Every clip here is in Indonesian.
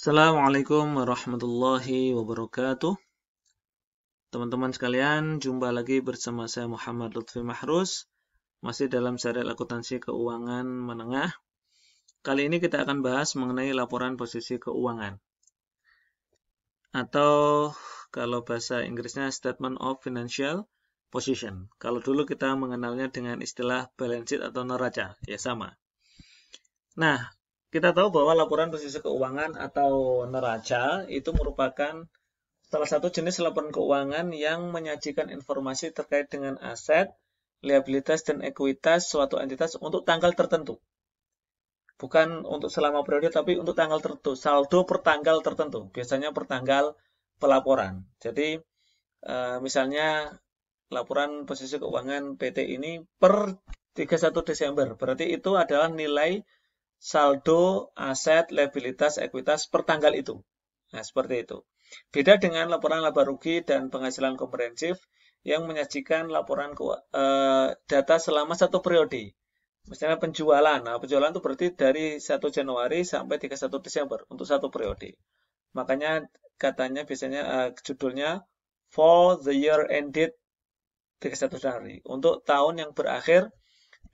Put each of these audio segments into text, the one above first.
Assalamualaikum warahmatullahi wabarakatuh. Teman-teman sekalian, jumpa lagi bersama saya Muhammad Lutfi Mahrus, masih dalam serial akuntansi keuangan menengah. Kali ini kita akan bahas mengenai laporan posisi keuangan, atau kalau bahasa Inggrisnya Statement of Financial Position. Kalau dulu kita mengenalnya dengan istilah balance sheet atau neraca, ya sama. Nah, kita tahu bahwa laporan posisi keuangan atau neraca itu merupakan salah satu jenis laporan keuangan yang menyajikan informasi terkait dengan aset, liabilitas, dan ekuitas suatu entitas untuk tanggal tertentu. Bukan untuk selama periode, tapi untuk tanggal tertentu. Saldo per tanggal tertentu. Biasanya per tanggal pelaporan. Jadi, misalnya laporan posisi keuangan PT ini per 31 Desember. Berarti itu adalah nilai saldo, aset, liabilitas, ekuitas per tanggal itu. Nah, seperti itu. Beda dengan laporan laba rugi dan penghasilan komprehensif yang menyajikan laporan data selama satu periode. Misalnya penjualan. Nah, penjualan itu berarti dari 1 Januari sampai 31 Desember untuk satu periode. Makanya katanya biasanya judulnya For the year ended 31 Januari. Untuk tahun yang berakhir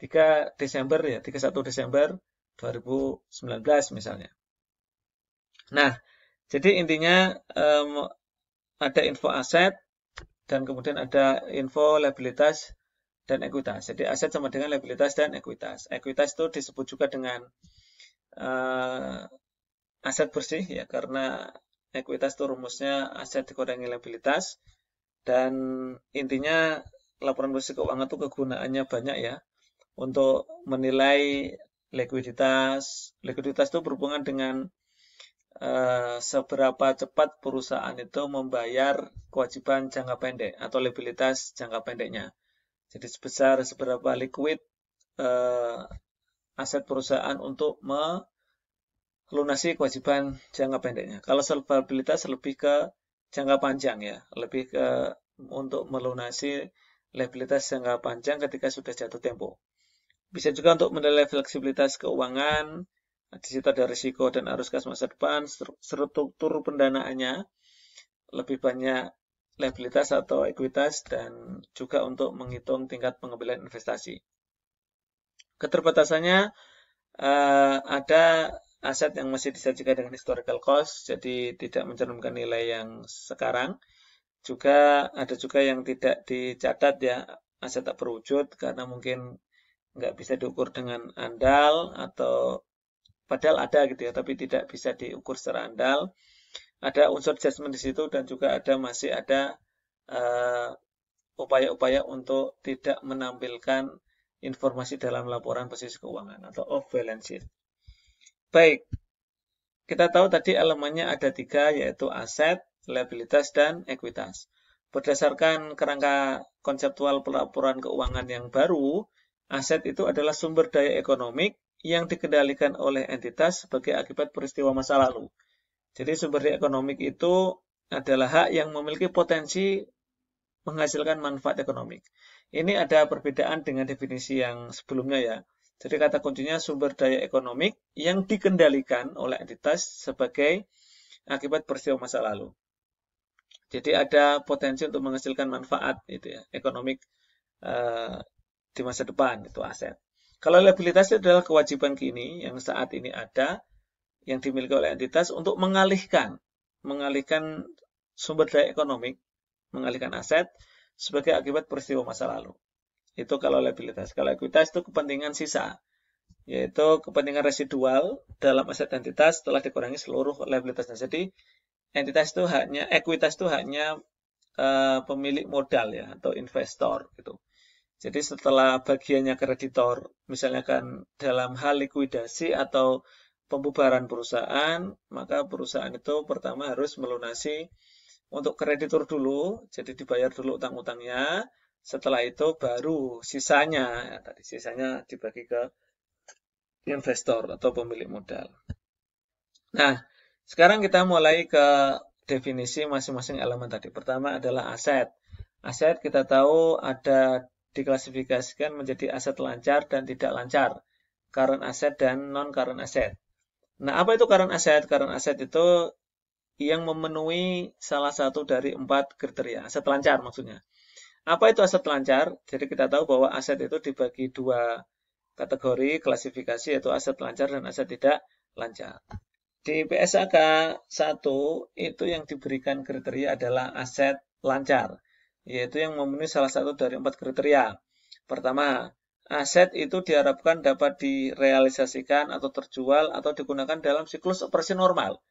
3 Desember ya, 31 Desember 2019 misalnya. Nah, jadi intinya ada info aset dan kemudian ada info liabilitas dan ekuitas. Jadi aset sama dengan liabilitas dan ekuitas. Ekuitas itu disebut juga dengan aset bersih ya, karena ekuitas itu rumusnya aset dikurangi liabilitas. Dan intinya laporan posisi keuangan itu kegunaannya banyak ya, untuk menilai likuiditas. Likuiditas itu berhubungan dengan seberapa cepat perusahaan itu membayar kewajiban jangka pendek atau liabilitas jangka pendeknya. Jadi seberapa liquid aset perusahaan untuk melunasi kewajiban jangka pendeknya. Kalau solvabilitas lebih ke jangka panjang ya, lebih ke untuk melunasi liabilitas jangka panjang ketika sudah jatuh tempo. Bisa juga untuk menilai fleksibilitas keuangan. Di situ ada risiko dan arus kas masa depan, struktur pendanaannya, lebih banyak liabilitas atau ekuitas, dan juga untuk menghitung tingkat pengambilan investasi. Keterbatasannya ada aset yang masih disajikan dengan historical cost, jadi tidak mencerminkan nilai yang sekarang. Ada juga yang tidak dicatat ya, aset tak berwujud karena mungkin nggak bisa diukur dengan andal atau padahal ada gitu ya, tapi tidak bisa diukur secara andal. Ada unsur adjustment di situ dan juga masih ada upaya-upaya untuk tidak menampilkan informasi dalam laporan posisi keuangan atau off balance sheet. Baik, kita tahu tadi elemennya ada 3, yaitu aset, liabilitas, dan ekuitas. Berdasarkan kerangka konseptual pelaporan keuangan yang baru, aset itu adalah sumber daya ekonomik yang dikendalikan oleh entitas sebagai akibat peristiwa masa lalu. Jadi sumber daya ekonomik itu adalah hak yang memiliki potensi menghasilkan manfaat ekonomik. Ini ada perbedaan dengan definisi yang sebelumnya ya. Jadi kata kuncinya sumber daya ekonomik yang dikendalikan oleh entitas sebagai akibat peristiwa masa lalu. Jadi ada potensi untuk menghasilkan manfaat itu ya, ekonomik di masa depan, itu aset. Kalau liabilitas itu adalah kewajiban kini yang saat ini ada, yang dimiliki oleh entitas untuk mengalihkan sumber daya ekonomik, mengalihkan aset sebagai akibat peristiwa masa lalu. Itu kalau liabilitas. Kalau ekuitas itu kepentingan sisa, yaitu kepentingan residual dalam aset entitas setelah dikurangi seluruh liabilitasnya. Jadi ekuitas itu hanya pemilik modal ya, atau investor gitu. Jadi setelah bagiannya kreditor, misalnya kan dalam hal likuidasi atau pembubaran perusahaan, maka perusahaan itu pertama harus melunasi untuk kreditur dulu, jadi dibayar dulu utang-utangnya. Setelah itu baru sisanya dibagi ke investor atau pemilik modal. Nah, sekarang kita mulai ke definisi masing-masing elemen tadi. Pertama adalah aset. Aset kita tahu ada diklasifikasikan menjadi aset lancar dan tidak lancar, current asset dan non-current asset. Nah, apa itu current asset? Current asset itu yang memenuhi salah satu dari 4 kriteria. Aset lancar maksudnya. Apa itu aset lancar? Jadi kita tahu bahwa aset itu dibagi 2 kategori klasifikasi, yaitu aset lancar dan aset tidak lancar. Di PSAK 1 itu yang diberikan kriteria adalah aset lancar, yaitu yang memenuhi salah satu dari 4 kriteria. Pertama, aset itu diharapkan dapat direalisasikan atau terjual atau digunakan dalam siklus operasi normal.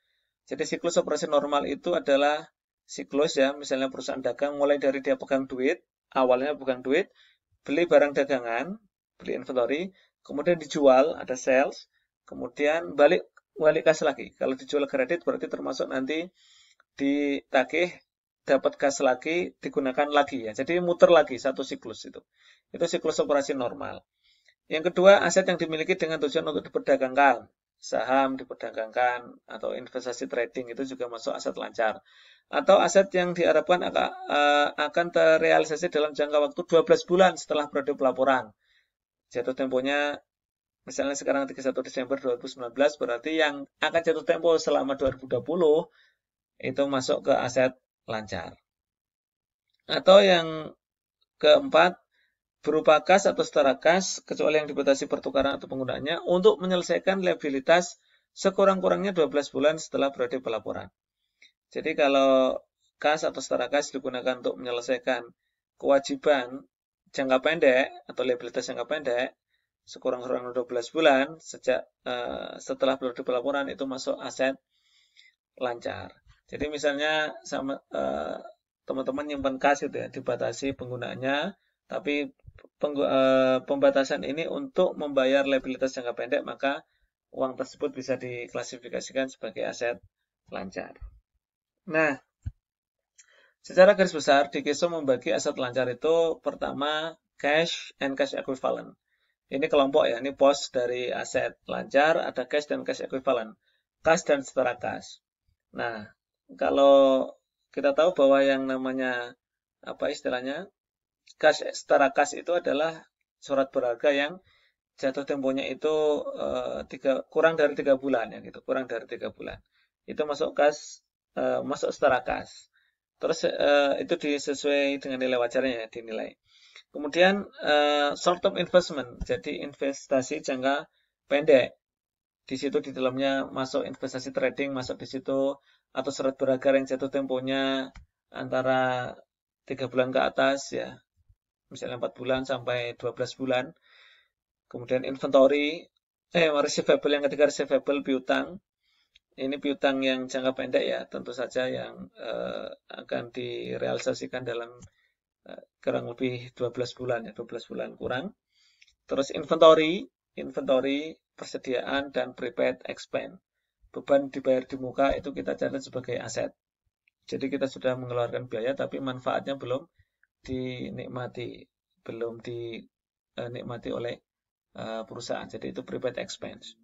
Jadi siklus operasi normal itu adalah siklus ya, misalnya perusahaan dagang mulai dari dia pegang duit, awalnya pegang duit, beli barang dagangan, beli inventory, kemudian dijual, ada sales, kemudian balik kas lagi. Kalau dijual kredit berarti termasuk nanti ditagih, dapat kas lagi, digunakan lagi ya. Jadi muter lagi satu siklus itu. Itu siklus operasi normal. Yang kedua, aset yang dimiliki dengan tujuan untuk diperdagangkan. Saham diperdagangkan atau investasi trading itu juga masuk aset lancar. Atau aset yang diharapkan akan terrealisasi dalam jangka waktu 12 bulan setelah periode pelaporan. Jatuh temponya misalnya sekarang 31 Desember 2019, berarti yang akan jatuh tempo selama 2020 itu masuk ke aset lancar. Atau yang keempat, berupa kas atau setara kas, kecuali yang dibatasi pertukaran atau penggunaannya, untuk menyelesaikan liabilitas sekurang-kurangnya 12 bulan setelah periode pelaporan. Jadi kalau kas atau setara kas digunakan untuk menyelesaikan kewajiban jangka pendek atau liabilitas jangka pendek, sekurang-kurangnya 12 bulan setelah periode pelaporan itu masuk aset lancar. Jadi misalnya sama teman-teman nyimpan kas itu ya, dibatasi penggunaannya, tapi pembatasan ini untuk membayar liabilitas jangka pendek, maka uang tersebut bisa diklasifikasikan sebagai aset lancar. Nah, secara garis besar, Dikiso membagi aset lancar itu pertama cash and cash equivalent. Ini kelompok ya, ini pos dari aset lancar, ada cash dan cash equivalent. Kas dan setara kas. Nah, kalau kita tahu bahwa yang namanya apa istilahnya kas setara kas itu adalah surat berharga yang jatuh temponya itu kurang dari 3 bulan ya gitu, kurang dari 3 bulan. Itu masuk kas, masuk setara kas. Terus itu disesuai dengan nilai wajarnya ya, dinilai. Kemudian short term investment, jadi investasi jangka pendek. Di situ di dalamnya masuk investasi trading, masuk di situ, atau surat berharga yang jatuh temponya antara 3 bulan ke atas ya, misalnya 4 bulan sampai 12 bulan. Kemudian inventory, receivable, yang ketiga receivable piutang. Ini piutang yang jangka pendek ya, tentu saja yang akan direalisasikan dalam kurang lebih 12 bulan ya, 12 bulan kurang. Terus inventory persediaan dan prepaid expense. Beban dibayar di muka itu kita catat sebagai aset. Jadi kita sudah mengeluarkan biaya tapi manfaatnya belum dinikmati oleh perusahaan. Jadi itu prepaid expense.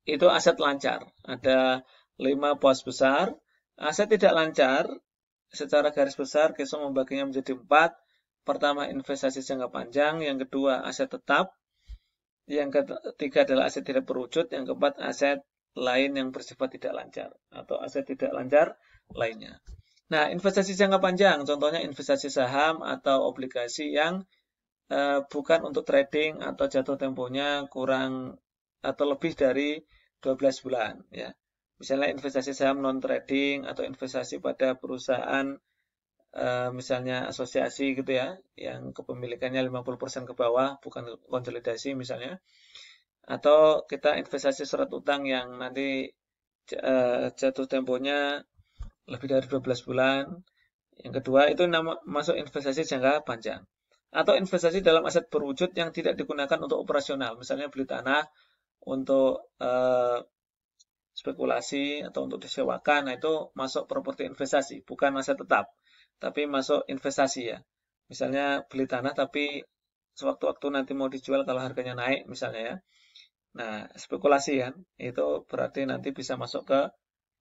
Itu aset lancar. Ada 5 pos besar. Aset tidak lancar secara garis besar Kiso membaginya menjadi 4. Pertama, investasi jangka panjang. Yang kedua, aset tetap. Yang ketiga adalah aset tidak berwujud. Yang keempat, aset lain yang bersifat tidak lancar atau aset tidak lancar lainnya. Nah, investasi jangka panjang, contohnya investasi saham atau obligasi yang bukan untuk trading atau jatuh temponya kurang atau lebih dari 12 bulan. Ya. Misalnya investasi saham non-trading atau investasi pada perusahaan misalnya asosiasi gitu ya, yang kepemilikannya 50% ke bawah, bukan konsolidasi misalnya. Atau kita investasi surat utang yang nanti jatuh temponya lebih dari 12 bulan. Yang kedua itu masuk investasi jangka panjang. Atau investasi dalam aset berwujud yang tidak digunakan untuk operasional. Misalnya beli tanah untuk spekulasi atau untuk disewakan. Nah itu masuk properti investasi, bukan aset tetap. Tapi masuk investasi ya. Misalnya beli tanah tapi sewaktu-waktu nanti mau dijual kalau harganya naik misalnya ya. Nah, spekulasi kan, itu berarti nanti bisa masuk ke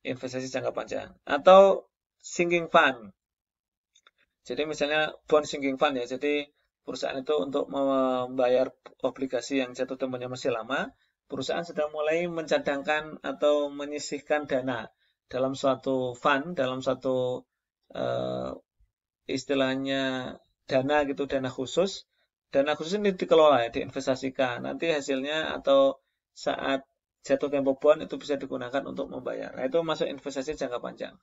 investasi jangka panjang. Atau sinking fund. Jadi misalnya bond sinking fund ya, jadi perusahaan itu untuk membayar obligasi yang jatuh temponya masih lama, perusahaan sedang mulai mencadangkan atau menyisihkan dana dalam suatu fund, dalam suatu istilahnya dana gitu, dana khusus. Dana khusus ini dikelola ya, diinvestasikan. Nanti hasilnya atau saat jatuh tempo bond itu bisa digunakan untuk membayar. Nah, itu masuk investasi jangka panjang.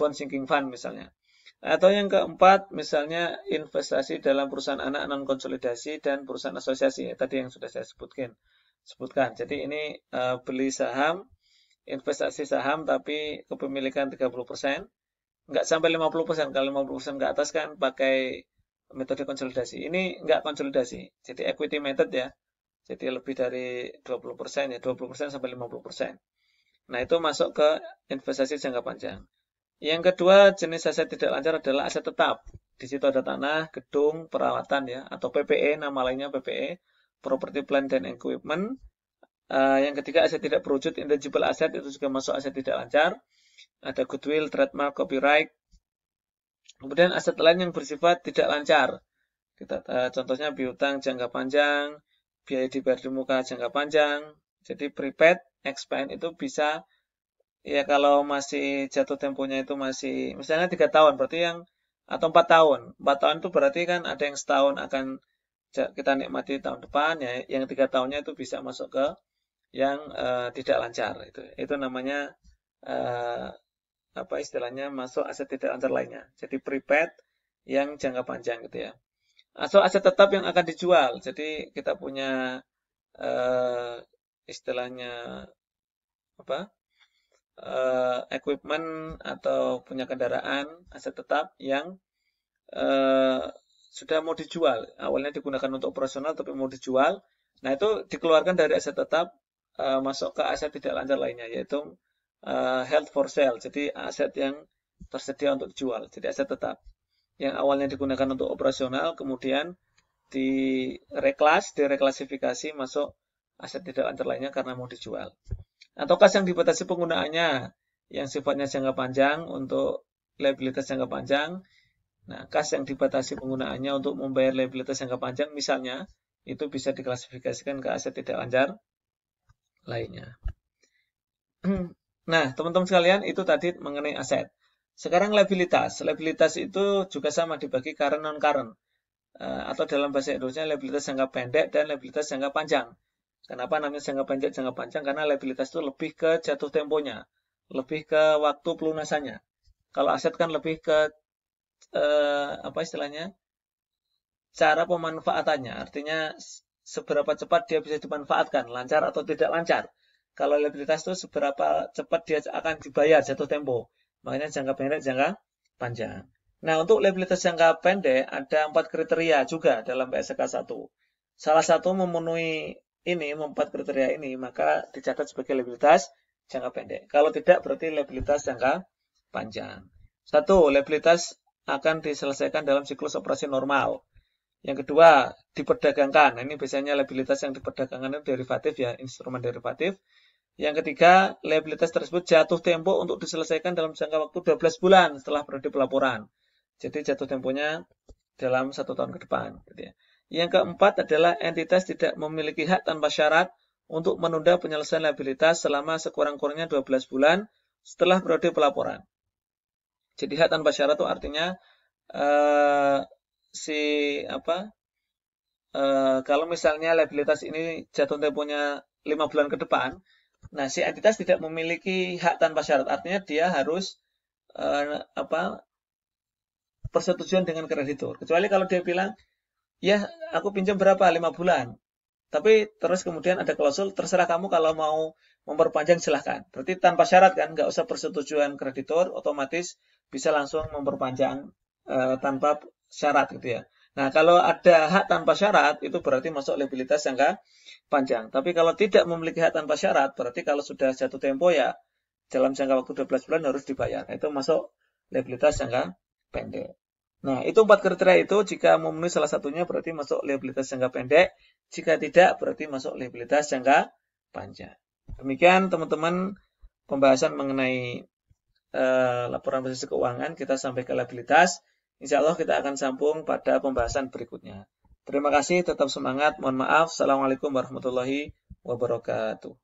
Bond sinking fund misalnya. Atau yang keempat, misalnya investasi dalam perusahaan anak non-konsolidasi dan perusahaan asosiasi. Tadi yang sudah saya sebutkan. Jadi ini beli saham, investasi saham tapi kepemilikan 30%. Nggak sampai 50%. Kalau 50% ke atas kan pakai metode konsolidasi. Ini nggak konsolidasi. Jadi equity method ya. Jadi lebih dari 20% ya. 20% sampai 50%. Nah itu masuk ke investasi jangka panjang. Yang kedua, jenis aset tidak lancar adalah aset tetap. Di situ ada tanah, gedung, peralatan ya, atau PPE, nama lainnya PPE, property plant dan equipment. Yang ketiga, aset tidak berwujud, intangible asset, itu juga masuk aset tidak lancar. Ada goodwill, trademark, copyright. Kemudian aset lain yang bersifat tidak lancar. Contohnya piutang jangka panjang, biaya dibayar di muka jangka panjang. Jadi prepaid, expand itu bisa. Ya kalau masih jatuh temponya itu masih misalnya 3 tahun berarti atau 4 tahun. 4 tahun itu berarti kan ada yang setahun akan kita nikmati tahun depan ya. Yang 3 tahunnya itu bisa masuk ke yang tidak lancar itu namanya apa istilahnya masuk aset tidak lancar lainnya. Jadi prepaid yang jangka panjang gitu ya. Atau aset tetap yang akan dijual. Jadi kita punya istilahnya apa? Equipment atau punya kendaraan aset tetap yang sudah mau dijual. Awalnya digunakan untuk operasional tapi mau dijual. Nah itu dikeluarkan dari aset tetap masuk ke aset tidak lancar lainnya yaitu held for sale. Jadi aset yang tersedia untuk dijual. Jadi aset tetap yang awalnya digunakan untuk operasional kemudian direklasifikasi masuk aset tidak lancar lainnya karena mau dijual. Atau kas yang dibatasi penggunaannya yang sifatnya jangka panjang untuk liabilitas jangka panjang. Nah, kas yang dibatasi penggunaannya untuk membayar liabilitas jangka panjang misalnya itu bisa diklasifikasikan ke aset tidak lancar lainnya. Nah, teman-teman sekalian itu tadi mengenai aset. Sekarang liabilitas. Liabilitas itu juga sama dibagi current non-current. Atau dalam bahasa Indonesia liabilitas jangka pendek dan liabilitas jangka panjang. Kenapa namanya jangka pendek, jangka panjang? Karena liabilitas itu lebih ke jatuh temponya, lebih ke waktu pelunasannya. Kalau aset kan lebih ke apa istilahnya? Cara pemanfaatannya. Artinya seberapa cepat dia bisa dimanfaatkan, lancar atau tidak lancar. Kalau liabilitas itu seberapa cepat dia akan dibayar jatuh tempo. Makanya jangka pendek, jangka panjang. Nah, untuk liabilitas jangka pendek ada 4 kriteria juga dalam PSK 1. Salah satu memenuhi 4 kriteria ini, maka dicatat sebagai liabilitas jangka pendek. Kalau tidak, berarti liabilitas jangka panjang. 1. Liabilitas akan diselesaikan dalam siklus operasi normal. Yang kedua, diperdagangkan. Nah, ini biasanya liabilitas yang diperdagangkan itu derivatif ya, instrumen derivatif. Yang ketiga, liabilitas tersebut jatuh tempo untuk diselesaikan dalam jangka waktu 12 bulan setelah periode pelaporan. Jadi jatuh temponya dalam 1 tahun ke depan. Gitu ya. Yang keempat adalah entitas tidak memiliki hak tanpa syarat untuk menunda penyelesaian liabilitas selama sekurang-kurangnya 12 bulan setelah periode pelaporan. Jadi hak tanpa syarat itu artinya kalau misalnya liabilitas ini jatuh temponya 5 bulan ke depan, nah si entitas tidak memiliki hak tanpa syarat, artinya dia harus persetujuan dengan kreditur. Kecuali kalau dia bilang ya, aku pinjam berapa? 5 bulan. Tapi terus kemudian ada klausul, terserah kamu kalau mau memperpanjang silahkan. Berarti tanpa syarat kan, nggak usah persetujuan kreditur, otomatis bisa langsung memperpanjang tanpa syarat gitu ya. Nah, kalau ada hak tanpa syarat, itu berarti masuk liabilitas jangka panjang. Tapi kalau tidak memiliki hak tanpa syarat, berarti kalau sudah jatuh tempo ya, dalam jangka waktu 12 bulan harus dibayar. Itu masuk liabilitas jangka pendek. Nah, itu 4 kriteria itu, jika memenuhi salah satunya berarti masuk liabilitas jangka pendek, jika tidak berarti masuk liabilitas jangka panjang. Demikian teman-teman pembahasan mengenai laporan posisi keuangan, kita sampai ke liabilitas. Insya Allah kita akan sambung pada pembahasan berikutnya. Terima kasih, tetap semangat, mohon maaf. Assalamualaikum warahmatullahi wabarakatuh.